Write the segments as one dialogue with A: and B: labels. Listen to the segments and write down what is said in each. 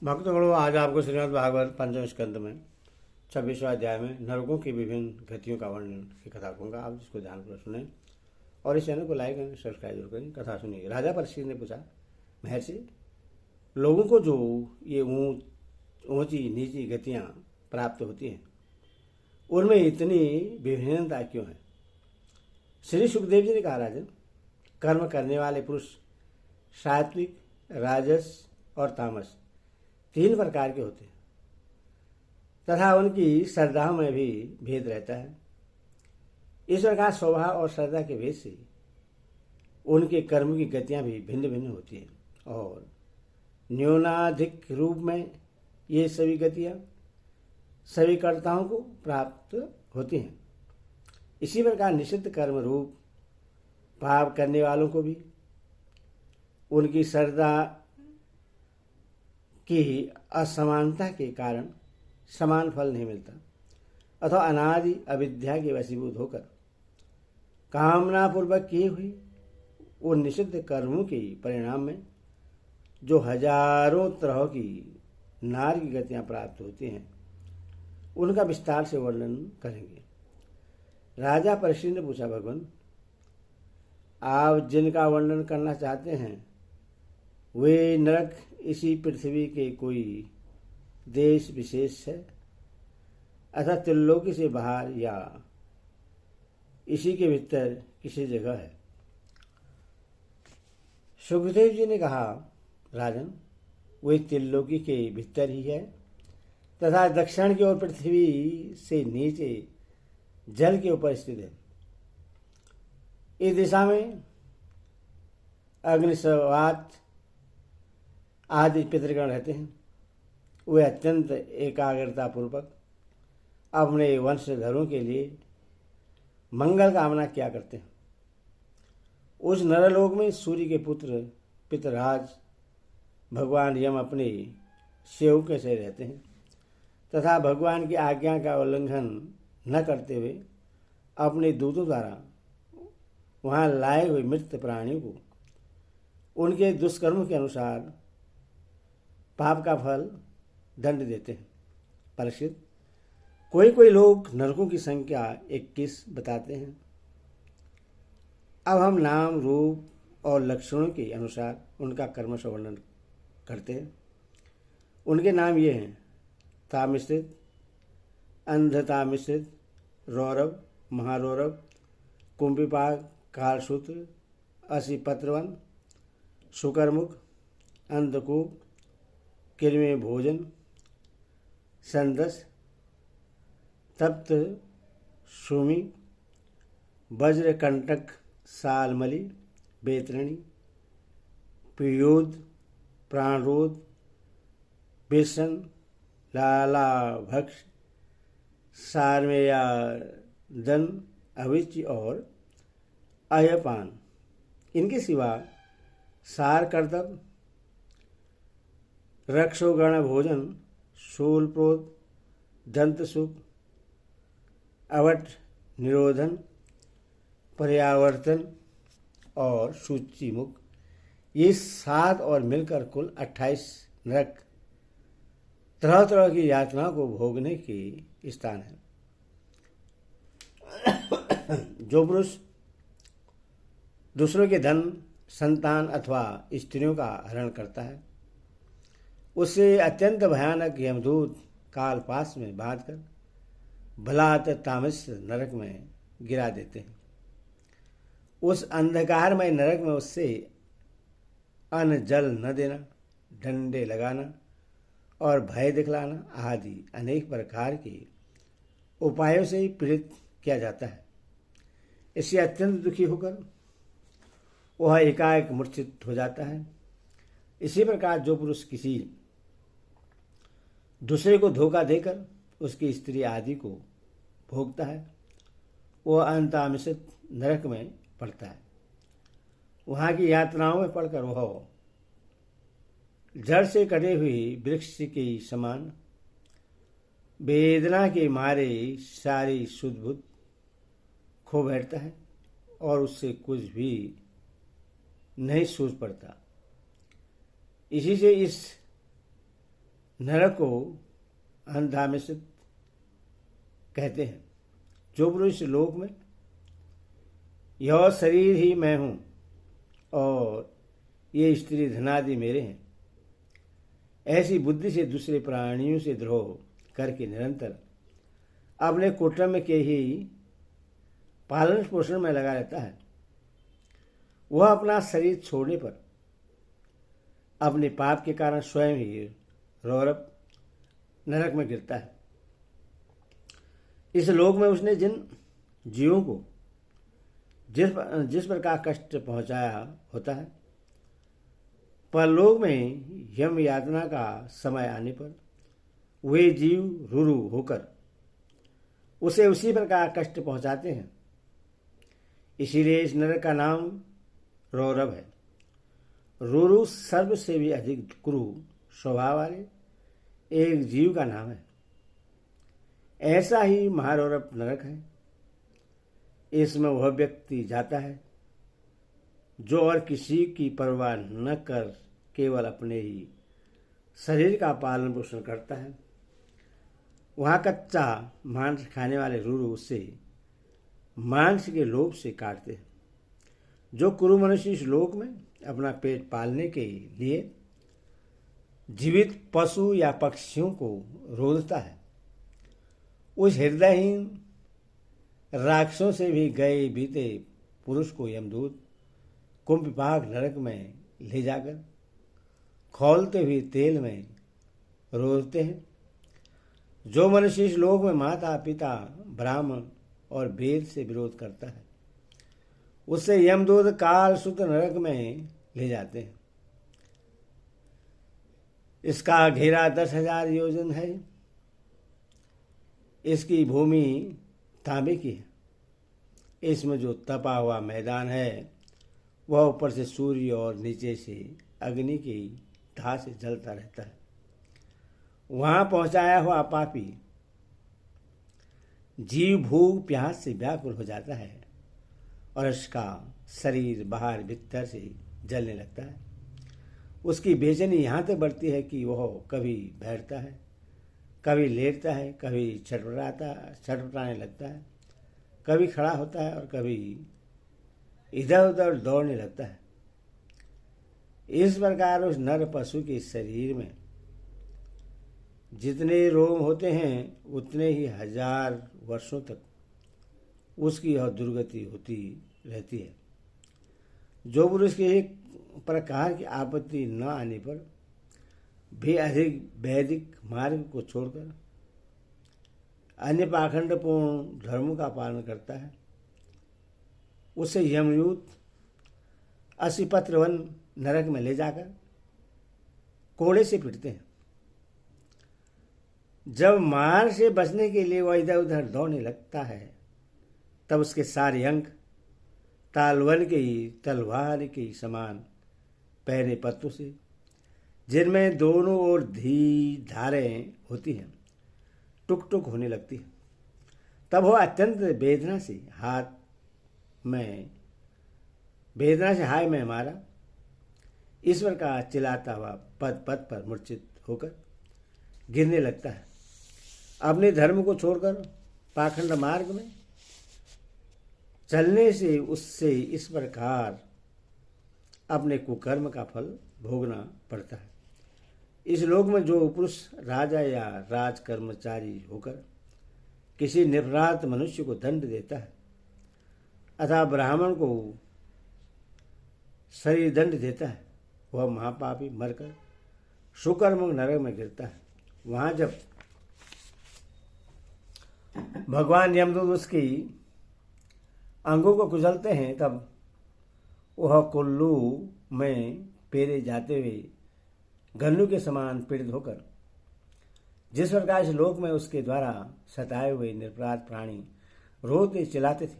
A: भक्तगणों, आज आपको श्रीमद् भागवत पंचम स्कंद में 26वां अध्याय में नरकों की विभिन्न गतियों का वर्णन की कथा कहूँगा। आप जिसको ध्यानपूर्वक सुने और इस चैनल को लाइक एंड सब्सक्राइब जरूर करें। कथा सुनिए। राजा परीक्षित ने पूछा, महर्षि, लोगों को जो ये ऊंची नीची गतियाँ प्राप्त होती हैं, उनमें इतनी विभिन्नता क्यों है? श्री सुखदेव जी ने कहा, राजन, कर्म करने वाले पुरुष सात्विक, राजस और तामस 3 प्रकार के होते हैं तथा उनकी श्रद्धा में भी भेद रहता है। इस प्रकार स्वभाव और श्रद्धा के भेद से उनके कर्म की गतियां भी भिन्न भिन्न होती हैं और न्यूनाधिक रूप में ये सभी गतियां सभी कर्ताओं को प्राप्त होती हैं। इसी प्रकार निषिद्ध कर्म रूप पाप करने वालों को भी उनकी श्रद्धा की असमानता के कारण समान फल नहीं मिलता अथवा अनादि अविद्या के वशीभूत होकर कामना पूर्वक किए हुए उन निषिद्ध कर्मों के परिणाम में जो हजारों तरह की नार की गतियां प्राप्त होती हैं, उनका विस्तार से वर्णन करेंगे। राजा परीक्षित ने पूछा, भगवान, आप जिनका वर्णन करना चाहते हैं वे नरक इसी पृथ्वी के कोई देश विशेष है अथवा त्रिलोकी से बाहर या इसी के भीतर किसी जगह है? सुखदेव जी ने कहा, राजन, वे त्रिलोकी के भीतर ही है तथा दक्षिण की ओर पृथ्वी से नीचे जल के ऊपर स्थित है। इस दिशा में अग्निस्वात आदि पितृगण रहते हैं। वे अत्यंत एकाग्रता पूर्वक अपने वंशधरों के लिए मंगल कामना किया करते हैं। उस नरलोक में सूर्य के पुत्र पितराज भगवान यम अपने सेवकों से रहते हैं तथा भगवान की आज्ञा का उल्लंघन न करते हुए अपने दूतों द्वारा वहाँ लाए हुए मृत प्राणियों को उनके दुष्कर्म के अनुसार पाप का फल दंड देते हैं। परीक्षित, कोई कोई लोग नरकों की संख्या 21 बताते हैं। अब हम नाम, रूप और लक्षणों के अनुसार उनका कर्म से वर्णन करते हैं। उनके नाम ये हैं: तामिश्रित, अंधतामिश्रित, रौरव, महारौरव, कुंभिपाक, कालसूत्र, असिपत्रवन, शुकरमुख, अंधकूप, किरमे भोजन, संदस, तप्त सुमी, वज्रकंटक, सालमली, बेतरणी, पीयूद, प्राणरोध, बेसन, लालाभक्ष, सारमेयादन, अविच और अयपान। इनके सिवा सारकर्तव, रक्षोगण भोजन, शूलप्रोत, दंतसुख, अवट निरोधन, पर्यावर्तन और सूचिमुख, ये 7 और मिलकर कुल 28 नरक तरह तरह की यातनाओं को भोगने के स्थान है। जो पुरुष दूसरों के धन, संतान अथवा स्त्रियों का हरण करता है, उसे अत्यंत भयानक यमदूत कालपाश में बांधकर बलात् तामस नरक में गिरा देते हैं। उस अंधकारमय नरक में उससे अन्न जल न देना, डंडे लगाना और भय दिखलाना आदि अनेक प्रकार के उपायों से ही पीड़ित किया जाता है। इससे अत्यंत दुखी होकर वह एकाएक मूर्छित हो जाता है। इसी प्रकार जो पुरुष किसी दूसरे को धोखा देकर उसकी स्त्री आदि को भोगता है, वह अंतामिश्रित नरक में पड़ता है। वहाँ की यातनाओं में पड़कर वह जड़ से कटे हुई वृक्ष के समान वेदना के मारे सारी शुद्ध बुद्ध खो बैठता है और उससे कुछ भी नहीं सूझ पड़ता। इसी से इस नरक को अनधामिषित कहते हैं। जो पुरुष लोक में यह शरीर ही मैं हूं और ये स्त्री धनादि मेरे हैं, ऐसी बुद्धि से दूसरे प्राणियों से द्रोह करके निरंतर अपने कुटुंब के ही पालन पोषण में लगा रहता है, वह अपना शरीर छोड़ने पर अपने पाप के कारण स्वयं ही रौरव नरक में गिरता है। इस लोक में उसने जिन जीवों को जिस प्रकार कष्ट पहुंचाया होता है, परलोक में यम यातना का समय आने पर वे जीव रुरु होकर उसे उसी प्रकार कष्ट पहुंचाते हैं। इसीलिए इस नरक का नाम रौरव है। रुरु सर्व से भी अधिक क्रूर स्वभाव वाले एक जीव का नाम है। ऐसा ही महारौरव नरक है। इसमें वह व्यक्ति जाता है जो और किसी की परवाह न कर केवल अपने ही शरीर का पालन पोषण करता है। वहाँ कच्चा मांस खाने वाले रुरु उससे मांस के लोभ से काटते हैं। जो कुरु मनुष्य इस लोक में अपना पेट पालने के लिए जीवित पशु या पक्षियों को रोधता है, उस हृदयहीन राक्षसों से भी गए बीते पुरुष को यमदूत कुंभपाक नरक में ले जाकर खौलते हुए तेल में रोधते हैं। जो मनुष्य इस लोक में माता पिता ब्राह्मण और वेद से विरोध करता है, उससे यमदूत काल सूत्र नरक में ले जाते हैं। इसका घेरा 10,000 योजन है। इसकी भूमि तांबे की है। इसमें जो तपा हुआ मैदान है वह ऊपर से सूर्य और नीचे से अग्नि की धार से जलता रहता है। वहां पहुंचाया हुआ पापी जीव भूख प्यास से व्याकुल हो जाता है और उसका शरीर बाहर भीतर से जलने लगता है। उसकी बेचैनी यहाँ तक बढ़ती है कि वह कभी बैठता है, कभी लेटता है, कभी छटपटाने लगता है, कभी खड़ा होता है और कभी इधर उधर दौड़ने लगता है। इस प्रकार उस नर पशु के शरीर में जितने रोम होते हैं उतने ही 1000 वर्षों तक उसकी यह दुर्गति होती रहती है। जो पुरुष के एक प्रकार की आपत्ति न आने पर भी अधिक वैदिक मार्ग को छोड़कर अन्य पाखंडपूर्ण धर्मों का पालन करता है, उसे यमदूत असिपत्रवन नरक में ले जाकर कोड़े से पीटते हैं। जब मार से बचने के लिए वह इधर उधर दौड़ने लगता है, तब उसके सारे अंग तालवन के ही तलवार के समान पहने पत्तों से, जिनमें दोनों ओर धारें होती हैं, टुक टुक होने लगती है। तब वह अत्यंत वेदना से हाय में मारा ईश्वर का चिल्लाता हुआ पद पद पर मूर्छित होकर गिरने लगता है। अपने धर्म को छोड़कर पाखंड मार्ग में चलने से उससे इस प्रकार अपने कुकर्म का फल भोगना पड़ता है। इस लोक में जो पुरुष राजा या राज कर्मचारी होकर किसी निरपराध मनुष्य को दंड देता है अथवा ब्राह्मण को शरीर दंड देता है, वह महापापी मरकर सुकर्म नरक में गिरता है। वहां जब भगवान यमदूत उसकी अंगों को कुचलते हैं, तब वह कुल्लू में पेरे जाते हुए गन्नू के समान पीड़ित होकर जिस प्रकार इस लोक में उसके द्वारा सताए हुए निरपराध प्राणी रोते चिल्लाते थे,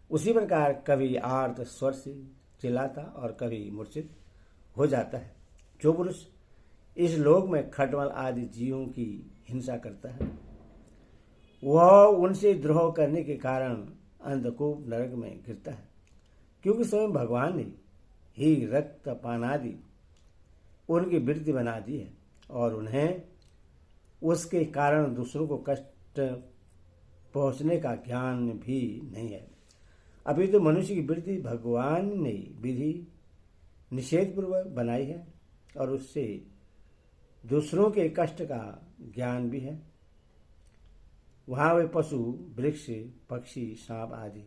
A: उसी प्रकार कभी आर्त स्वर से चिल्लाता और कभी मूर्छित हो जाता है। जो पुरुष इस लोक में खटमल आदि जीवों की हिंसा करता है, वह उनसे द्रोह करने के कारण अंधकूप नरक में गिरता है, क्योंकि स्वयं भगवान ने ही रक्त पान आदि उनकी वृत्ति बना दी है। और उन्हें उसके कारण दूसरों को कष्ट पहुंचने का ज्ञान भी नहीं है। अभी तो मनुष्य की वृत्ति भगवान ने विधि निषेधपूर्वक बनाई है और उससे दूसरों के कष्ट का ज्ञान भी है। वहाँ वे पशु, वृक्ष, पक्षी, सांप आदि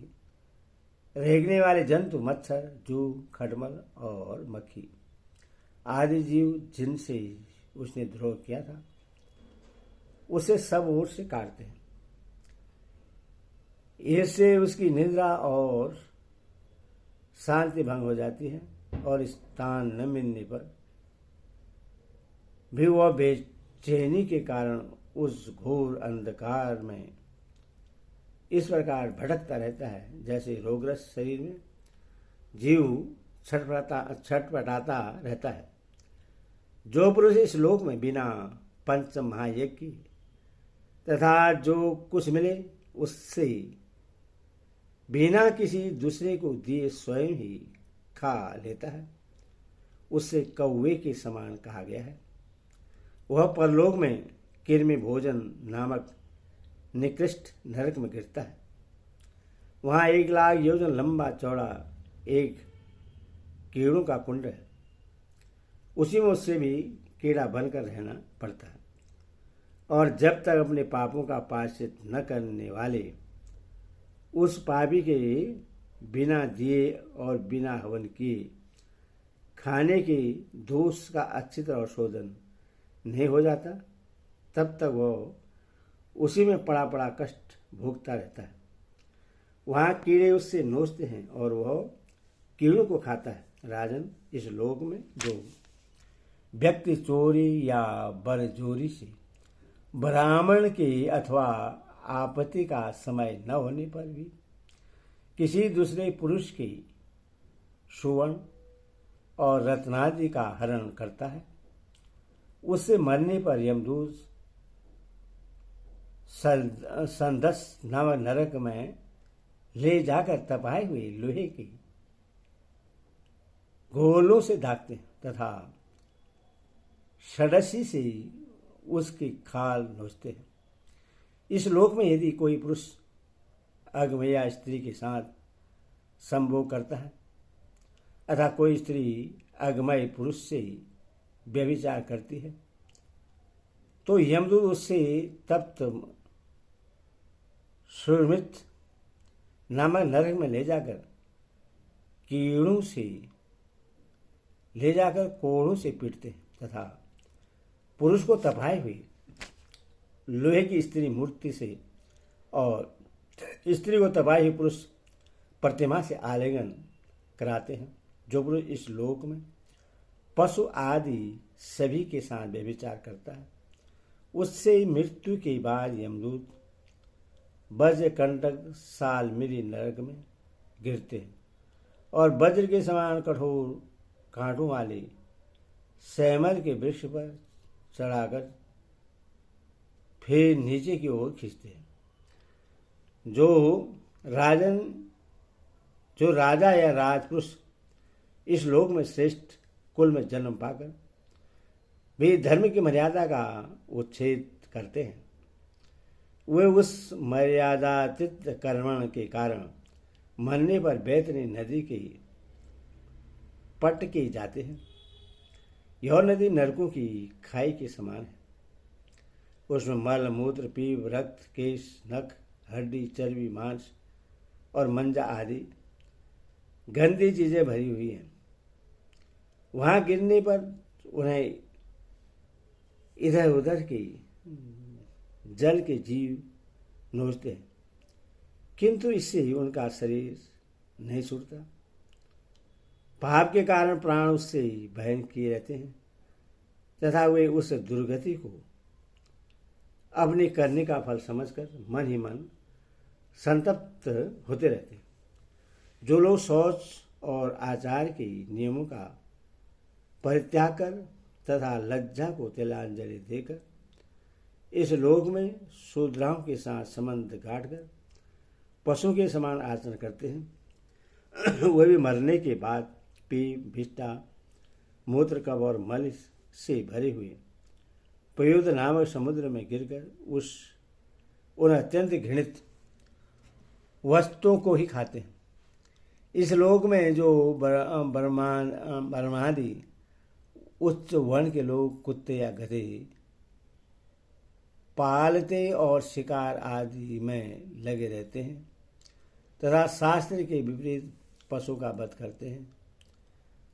A: रेंगने वाले जंतु, मच्छर, जू, खटमल और मक्खी आदि जीव जिनसे उसने द्रोह किया था उसे सब ओर से काटते हैं। इससे उसकी निद्रा और शांति भंग हो जाती है और स्थान न मिलने पर भी वह बेचैनी के कारण उस घोर अंधकार में इस प्रकार भटकता रहता है जैसे रोगग्रस्त शरीर में जीव छटपटाता रहता है। जो पुरुष इस लोक में बिना पंच महायज्ञ की तथा जो कुछ मिले उससे बिना किसी दूसरे को दिए स्वयं ही खा लेता है उससे कौवे के समान कहा गया है। वह परलोक में कृमि भोजन नामक निकृष्ट नरक में गिरता है। वहाँ 1,00,000 योजन लंबा चौड़ा एक कीड़ों का कुंड है। उसी में उससे भी कीड़ा बनकर रहना पड़ता है और जब तक अपने पापों का प्रायश्चित न करने वाले उस पापी के बिना दिए और बिना हवन किए खाने के दोष का अच्छी तरह शोधन नहीं हो जाता तब तक वह उसी में पड़ा पड़ा कष्ट भोगता रहता है। वहाँ कीड़े उससे नोचते हैं और वह कीड़ों को खाता है। राजन, इस लोक में जो व्यक्ति चोरी या बरजोरी से ब्राह्मण के अथवा आपत्ति का समय न होने पर भी किसी दूसरे पुरुष के सुवर्ण और रत्नादि का हरण करता है उससे मरने पर यमदूत संदस नामक नरक में ले जाकर तपाए हुए लोहे के गोलों से दागते तथा षडसी से उसकी खाल नोचते हैं। इस लोक में यदि कोई पुरुष अगमया स्त्री के साथ संभोग करता है अथवा कोई स्त्री अगमय पुरुष से व्यभिचार करती है तो यमदूत उससे तप्त सुरमित नामक नरक में ले जाकर कोड़ों से पीटते हैं तथा पुरुष को तपाए हुए लोहे की स्त्री मूर्ति से और स्त्री को तपाए हुए पुरुष प्रतिमा से आलिंगन कराते हैं। जो पुरुष इस लोक में पशु आदि सभी के साथ व्यभिचार करता है उससे मृत्यु के बाद यमदूत वज्र कंटक सालमिरी नरक में गिरते हैं और वज्र के समान कठोर कांटों वाले सैमल के वृक्ष पर चढ़ाकर फिर नीचे की ओर खींचते हैं। जो राजा या राजपुरुष इस लोक में श्रेष्ठ कुल में जन्म पाकर वे धर्म की मर्यादा का उच्छेद करते हैं वे उस मर्यादातीत कर्मण के कारण मरने पर बैतरणी नदी के पट के जाते हैं। यह नदी नरकों की खाई के समान है। उसमें मल, मूत्र, पीप, रक्त, केश, नख, हड्डी, चर्बी, मांस और मंजा आदि गंदी चीजें भरी हुई हैं। वहां गिरने पर उन्हें इधर उधर के जल के जीव नोचते हैं किंतु इससे ही उनका शरीर नहीं छूटता। पाप के कारण प्राण उससे भयन किए रहते हैं तथा वे उस दुर्गति को अपने करने का फल समझकर मन ही मन संतप्त होते रहते हैं। जो लोग शौच और आचार के नियमों का परित्याग कर तथा लज्जा को तिलांजलि देकर इस लोक में शूद्राओं के साथ संबंध गांठकर पशु के समान आचरण करते हैं वे भी मरने के बाद पीप, भिष्टा, मूत्र, कब और मल से भरे हुए पयुद नामक समुद्र में गिरकर उन अत्यंत घृणित वस्तुओं को ही खाते हैं। इस लोक में जो ब्रह्मादि उच्च वर्ण के लोग कुत्ते या गधे पालते और शिकार आदि में लगे रहते हैं तथा शास्त्र के विपरीत पशु का वध करते हैं,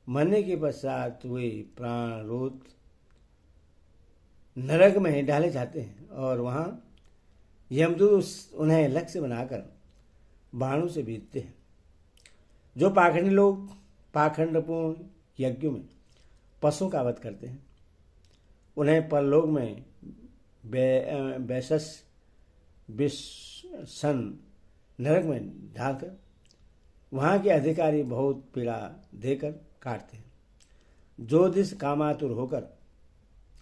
A: मरने के पश्चात वे प्राणरोध नरक में डाले जाते हैं और वहाँ यमदूत उन्हें लक्ष्य बनाकर बाणों से बीतते हैं। जो पाखंडी लोग पाखंडपूर्ण यज्ञों में पशुओं का वध करते हैं उन्हें परलोक में बैसस विषण नरक में डालकर वहाँ के अधिकारी बहुत पीड़ा देकर काटते हैं। जो दिस कामातुर होकर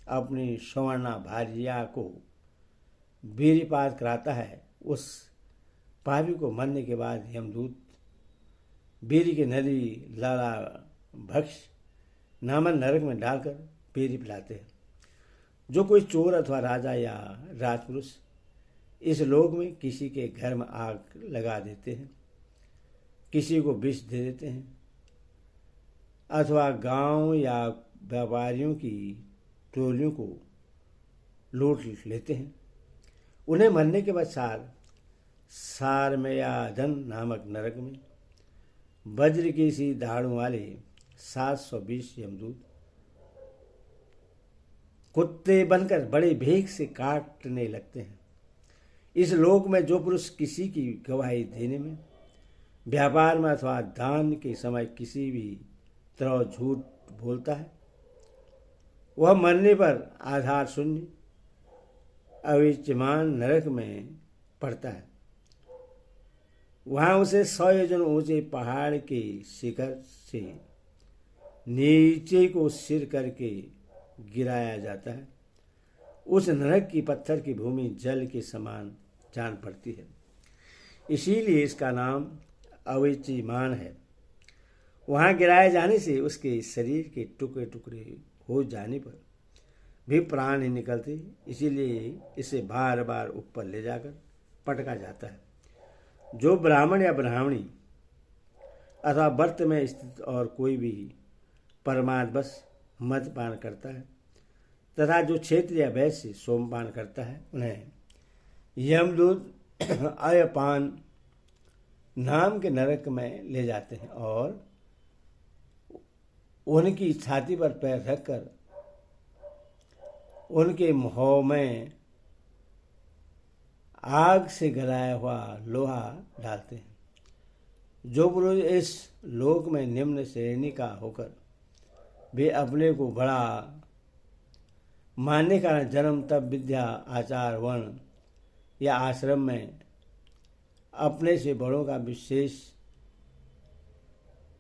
A: अपनी सवर्णा भार्या को वीर्यपात कराता है उस पापी को मरने के बाद यमदूत वीर्य की नदी लाला भक्ष नामक नरक में डालकर वीर्य पिलाते हैं। जो कोई चोर अथवा राजा या राजपुरुष इस लोक में किसी के घर में आग लगा देते हैं, किसी को विष दे देते हैं अथवा गांव या व्यापारियों की टोलियों को लूट लेते हैं, उन्हें मरने के बाद सारमयादन नामक नरक में वज्र की सी दाढ़ों वाले 720 यमदूत कुत्ते बनकर बड़े भेग से काटने लगते हैं। इस लोक में जो पुरुष किसी की गवाही देने में, व्यापार में अथवा दान के समय किसी भी तरह झूठ बोलता है वह मरने पर आधार शून्य अविच्यमान नरक में पड़ता है। वहाँ उसे 100 योजन ऊंचे पहाड़ के शिखर से नीचे को सिर करके गिराया जाता है। उस नरक की पत्थर की भूमि जल के समान जान पड़ती है, इसीलिए इसका नाम अविच्यमान है। वहाँ गिराए जाने से उसके शरीर के टुकड़े टुकड़े हो जाने पर भी प्राण नहीं निकलते, इसीलिए इसे बार बार ऊपर ले जाकर पटका जाता है। जो ब्राह्मण या ब्राह्मणी अथवा व्रत में स्थित और कोई भी परमार्थवश मदपान करता है तथा जो क्षेत्र या वैश्य सोमपान करता है उन्हें यमदूत अयपान नाम के नरक में ले जाते हैं और उनकी छाती पर पैर रखकर उनके मुंह में आग से गलाया हुआ लोहा डालते हैं। जो पुरुष इस लोक में निम्न श्रेणी का होकर वे अपने को बड़ा मानने का जन्म तब विद्या आचार वर्ण या आश्रम में अपने से बड़ों का विशेष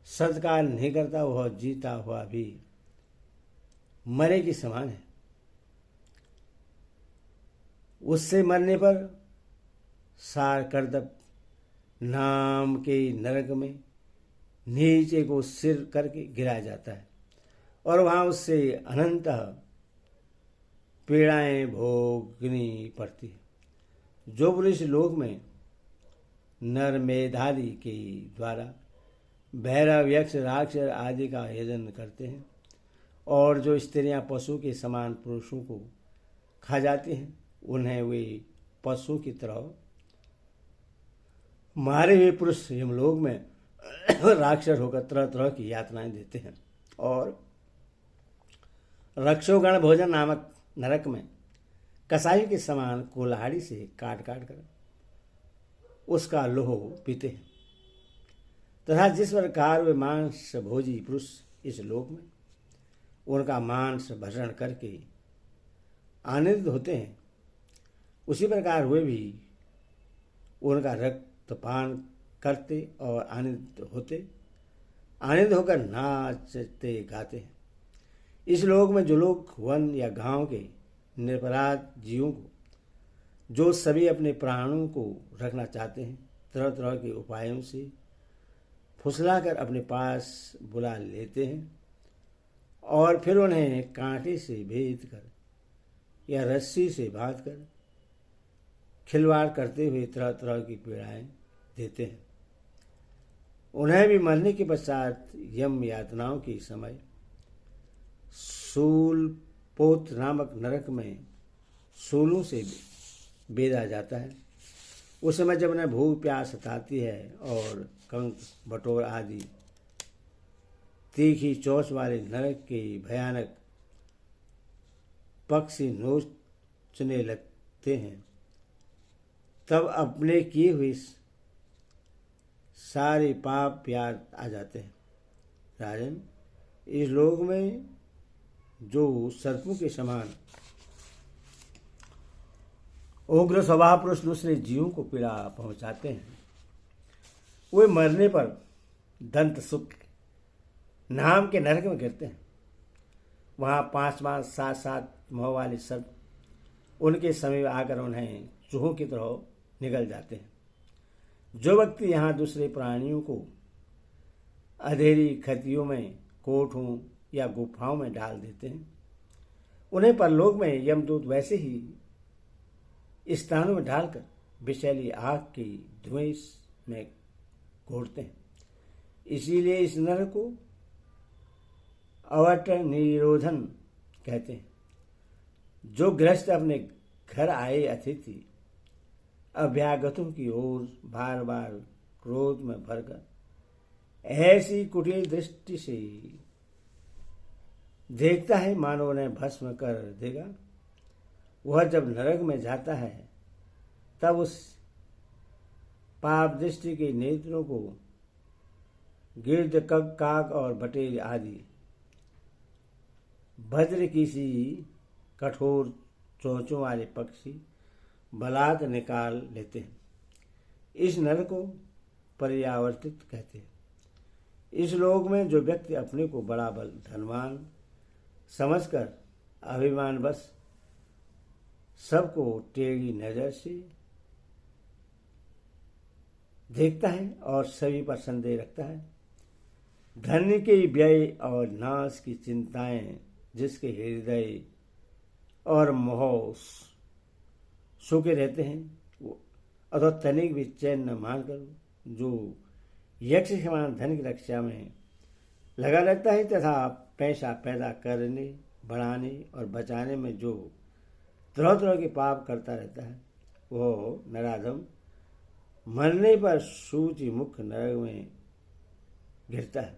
A: सत्कार नहीं करता, वह जीता हुआ भी मरे के समान है। उससे मरने पर सारकर्दप नाम के नरक में नीचे को सिर करके गिराया जाता है और वहाँ उससे अनंत पीड़ाएं भोगनी पड़ती है। जो पुरुष लोक में नर मेधादि के द्वारा भैरव यक्ष राक्षस आदि का यजन करते हैं और जो स्त्रियां पशु के समान पुरुषों को खा जाती हैं उन्हें वे पशु की तरह मारे हुए पुरुष यमलोक में राक्षस होकर तरह तरह की यातनाएं देते हैं और रक्षोगण भोजन नामक नरक में कसाई के समान कुल्हाड़ी से काट काट कर उसका लोह पीते हैं तथा जिस प्रकार वे मांस भोजी पुरुष इस लोक में उनका मांस भक्षण करके आनंदित होते हैं उसी प्रकार वे भी उनका रक्तपान करते और आनंदित होकर नाचते गाते हैं। इस लोक में जो लोग वन या गांव के निरपराध जीवों को जो सभी अपने प्राणों को रखना चाहते हैं तरह तरह के उपायों से फुसलाकर अपने पास बुला लेते हैं और फिर उन्हें कांटे से भेद कर या रस्सी से बांधकर खिलवाड़ करते हुए तरह तरह की पीड़ाएं देते हैं। उन्हें भी मरने के पश्चात यम यातनाओं के समय सूल पोत नामक नरक में सूलों से बेधा जाता है। उस समय जब उन्हें भूख प्यास सताती है और कंक बटोर आदि तीखी चोंच वाले नरक के भयानक पक्षी नोचने लगते हैं, तब अपने किए हुए सारे पाप याद आ जाते हैं। राजन, इस लोक में जो सर्पों के समान उग्र स्वभाव पुरुष दूसरे जीवों को पीड़ा पहुंचाते हैं, वे मरने पर दंत सुख नाम के नरक में गिरते हैं। वहां 5 7 मुँह वाले सर्प उनके समीप आकर उन्हें चूहों की तरह निगल जाते हैं। जो व्यक्ति यहाँ दूसरे प्राणियों को अंधेरी खतियों में, कोठों या गुफाओं में डाल देते हैं, उन्हें परलोक में यमदूत वैसे ही स्थानों में डालकर विषैली आग की धुएं में घोटते हैं। इसीलिए इस नरक को अवट निरोधन कहते हैं। जो गृहस्थ अपने घर आए अतिथि अभ्यागतों की ओर बार बार क्रोध में भरकर ऐसी कुटिल दृष्टि से देखता है मानो उन्हें भस्म कर देगा, वह जब नरक में जाता है तब उस पाप दृष्टि के नेत्रों को गिरद, काक और बटेर आदि वज्र की सी कठोर चोंचों वाले पक्षी बलात् निकाल लेते हैं। इस नर को पर्यावर्तित कहते हैं। इस लोक में जो व्यक्ति अपने को बड़ा बल धनवान समझकर अभिमानवश सबको टेढ़ी नजर से देखता है और सभी पर संदेह रखता है, धन के व्यय और नाश की चिंताएं जिसके हृदय और मोह सूखे रहते हैं, अथवा तनिक भी चैन न मानकर जो यक्ष समान धन की रक्षा में लगा रहता है तथा पैसा पैदा करने, बढ़ाने और बचाने में जो तरह तरह के पाप करता रहता है, वो नराधम मरने पर सूची मुख नरक में गिरता है।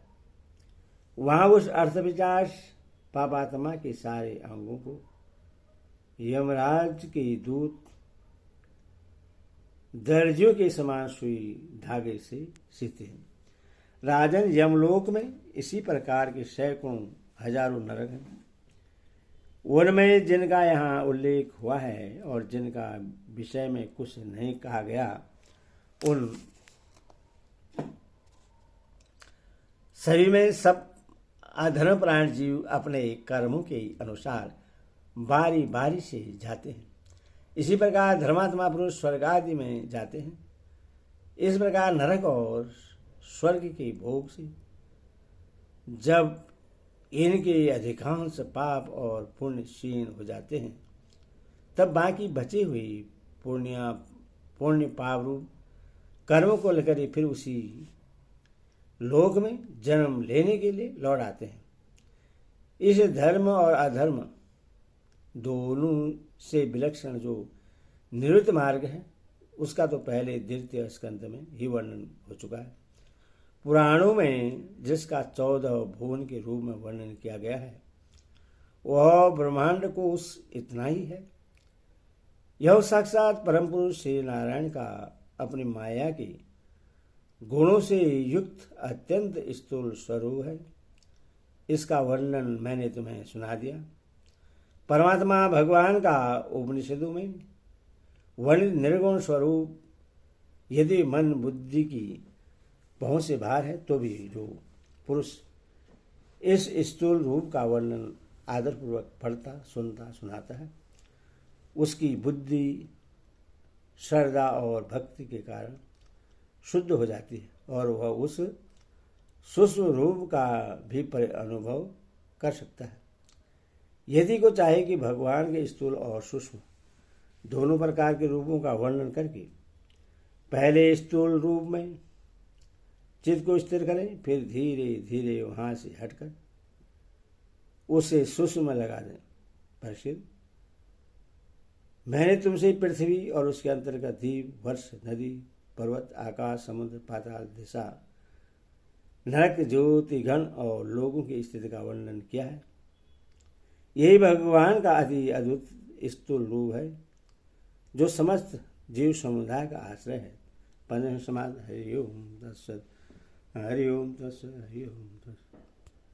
A: वहां उस अर्थविचार पापात्मा के सारे अंगों को यमराज के दूत दर्जियों के समान सुई धागे से सीते हैं। राजन, यमलोक में इसी प्रकार के सैकड़ों हजारों नरक हैं। उनमें जिनका यहाँ उल्लेख हुआ है और जिनका विषय में कुछ नहीं कहा गया, उन सभी में सब अधर्म प्राण जीव अपने कर्मों के अनुसार बारी बारी से जाते हैं। इसी प्रकार धर्मात्मा पुरुष स्वर्ग आदि में जाते हैं। इस प्रकार नरक और स्वर्ग के भोग से जब इनके अधिकांश पाप और पुण्य क्षीण हो जाते हैं, तब बाकी बचे हुए पुण्य पाप रूप कर्मों को लेकर फिर उसी लोक में जन्म लेने के लिए लौट आते हैं। इस धर्म और अधर्म दोनों से विलक्षण जो निवृत्त मार्ग है, उसका तो पहले द्वितीय स्कंद में ही वर्णन हो चुका है। पुराणों में जिसका 14 भुवन के रूप में वर्णन किया गया है, वह ब्रह्मांड को उस इतना ही है। यह साक्षात परम पुरुष श्री नारायण का अपनी माया के गुणों से युक्त अत्यंत स्थूल स्वरूप है। इसका वर्णन मैंने तुम्हें सुना दिया। परमात्मा भगवान का उपनिषदों में वर्णित निर्गुण स्वरूप यदि मन बुद्धि की पहुंच से बाहर है, तो भी जो पुरुष इस स्थूल रूप का वर्णन आदरपूर्वक पढ़ता, सुनता, सुनाता है, उसकी बुद्धि श्रद्धा और भक्ति के कारण शुद्ध हो जाती है और वह उस सूक्ष्म रूप का भी अनुभव कर सकता है। यदि को चाहे कि भगवान के स्थूल और सूक्ष्म दोनों प्रकार के रूपों का वर्णन करके पहले स्थूल रूप में चित्त को स्थिर करें, फिर धीरे धीरे वहां से हटकर उसे सूक्ष्म में लगा दें। परीक्षित, मैंने तुमसे पृथ्वी और उसके अंतर्गत द्वीप, वर्ष, नदी, पर्वत, आकाश, समुद्र, पाताल, दिशा, नरक, ज्योति, गण और लोगों की स्थिति का वर्णन किया है। यही भगवान का अति अद्भुत स्थूल रूप है जो समस्त जीव समुदाय का आश्रय है। पंचम समाज। हरि ओम तत्सत, हरि ओम तत्सत, हरि ओम तत्सत।